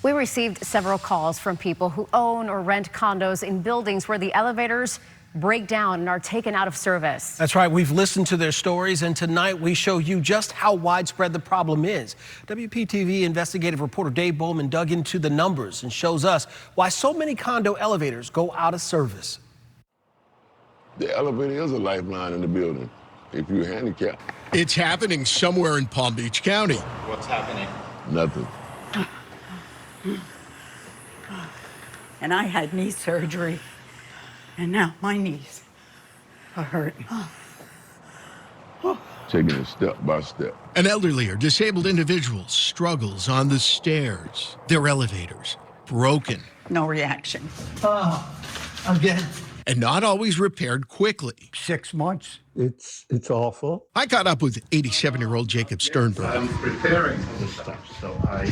We received several calls from people who own or rent condos in buildings where the elevators break down and are taken out of service. That's right. We've listened to their stories, and tonight we show you just how widespread the problem is. WPTV investigative reporter Dave Bowman dug into the numbers and shows us why so many condo elevators go out of service. The elevator is a lifeline in the building if you're handicapped. It's happening somewhere in Palm Beach County. What's happening? Nothing. And I had knee surgery, and now my knees are hurting. Taking it step by step. An elderly or disabled individual struggles on the stairs. Their elevators broken. No reaction. Again. And not always repaired quickly. 6 months. It's awful. I caught up with 87-year-old Jacob Sternberg. I'm preparing for the stuff, so I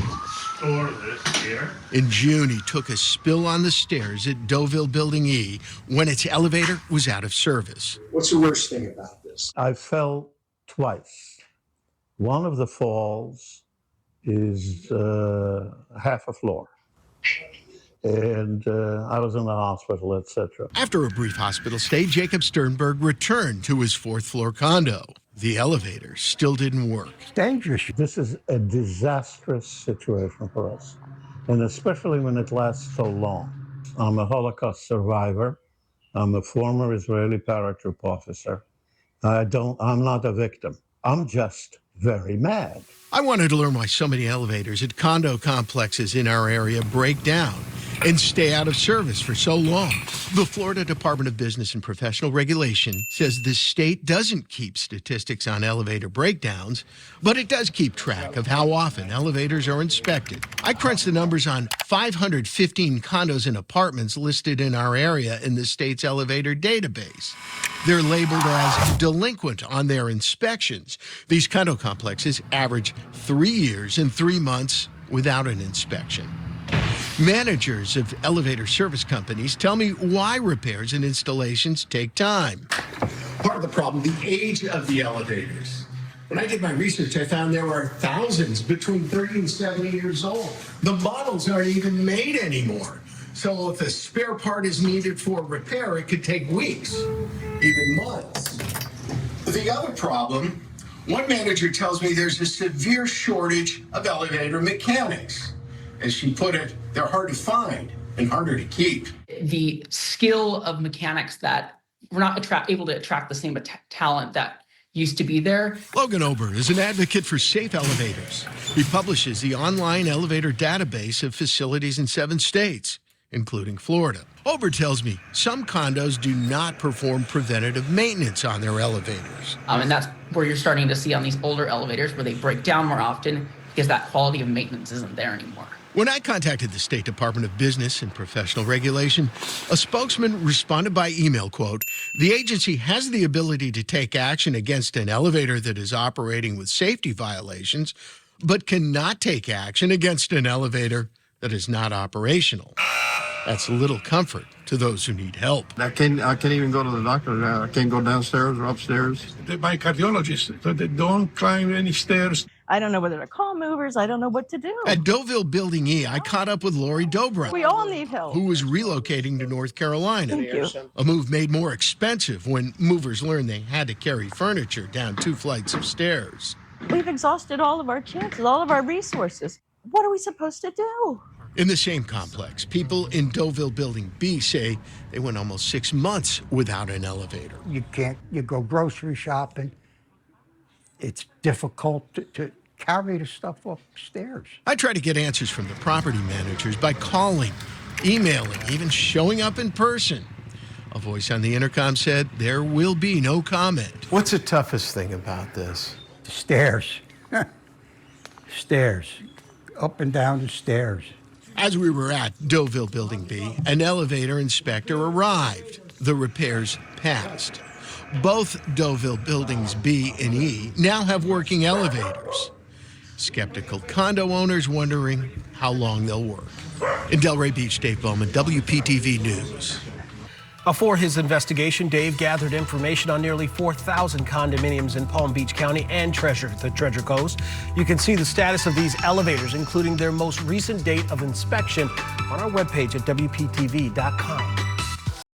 store this here. In June, he took a spill on the stairs at Deauville Building E when its elevator was out of service. What's the worst thing about this? I fell twice. One of the falls is half a floor. And I was in the hospital, etc. After a brief hospital stay, Jacob Sternberg returned to his fourth-floor condo. The elevator still didn't work. It's dangerous. This is a disastrous situation for us, and especially when it lasts so long. I'm a Holocaust survivor. I'm a former Israeli paratroop officer. I'm not a victim. I'm just very mad. I wanted to learn why so many elevators at condo complexes in our area break down and stay out of service for so long. The Florida Department of Business and Professional Regulation says the state doesn't keep statistics on elevator breakdowns, but it does keep track of how often elevators are inspected. I crunched the numbers on 515 condos and apartments listed in our area in the state's elevator database. They're labeled as delinquent on their inspections. These condo complexes average 3 years and 3 months without an inspection. Managers of elevator service companies tell me why repairs and installations take time. Part of the problem, the age of the elevators. When I did my research, I found there are thousands between 30 and 70 years old. The models aren't even made anymore. So if a spare part is needed for repair, it could take weeks, even months. The other problem, one manager tells me there's a severe shortage of elevator mechanics. As she put it, they're hard to find and harder to keep. The skill of mechanics that we're not able to attract the same talent that used to be there. Logan Ober is an advocate for safe elevators. He publishes the online elevator database of facilities in 7 states, including Florida. Ober tells me some condos do not perform preventative maintenance on their elevators. And that's where you're starting to see on these older elevators where they break down more often because that quality of maintenance isn't there anymore. When I contacted the State Department of Business and Professional Regulation, a spokesman responded by email, quote, "The agency has the ability to take action against an elevator that is operating with safety violations, but cannot take action against an elevator that is not operational." That's little comfort to those who need help. I can't even go to the doctor. I can't go downstairs or upstairs. My cardiologist, they don't climb any stairs. I don't know whether to call movers. I don't know what to do. At Deauville Building E, I caught up with Lori Dobra, We all need help. who was relocating to North Carolina. Thank you. A move made more expensive when movers learned they had to carry furniture down 2 flights of stairs. We've exhausted all of our chances, all of our resources. What are we supposed to do? In the same complex, people in Deauville Building B say they went almost 6 months without an elevator. You go grocery shopping. It's difficult to carry the stuff upstairs. I try to get answers from the property managers by calling, emailing, even showing up in person. A voice on the intercom said there will be no comment. What's the toughest thing about this? The stairs. Stairs. Up and down the stairs. As we were at Deauville Building B, an elevator inspector arrived. The repairs passed. Both Deauville Buildings B and E now have working elevators. Skeptical condo owners wondering how long they'll work. In Delray Beach, Dave Bowman, WPTV News. For his investigation, Dave gathered information on nearly 4,000 condominiums in Palm Beach County and the Treasure Coast. You can see the status of these elevators, including their most recent date of inspection, on our webpage at WPTV.com.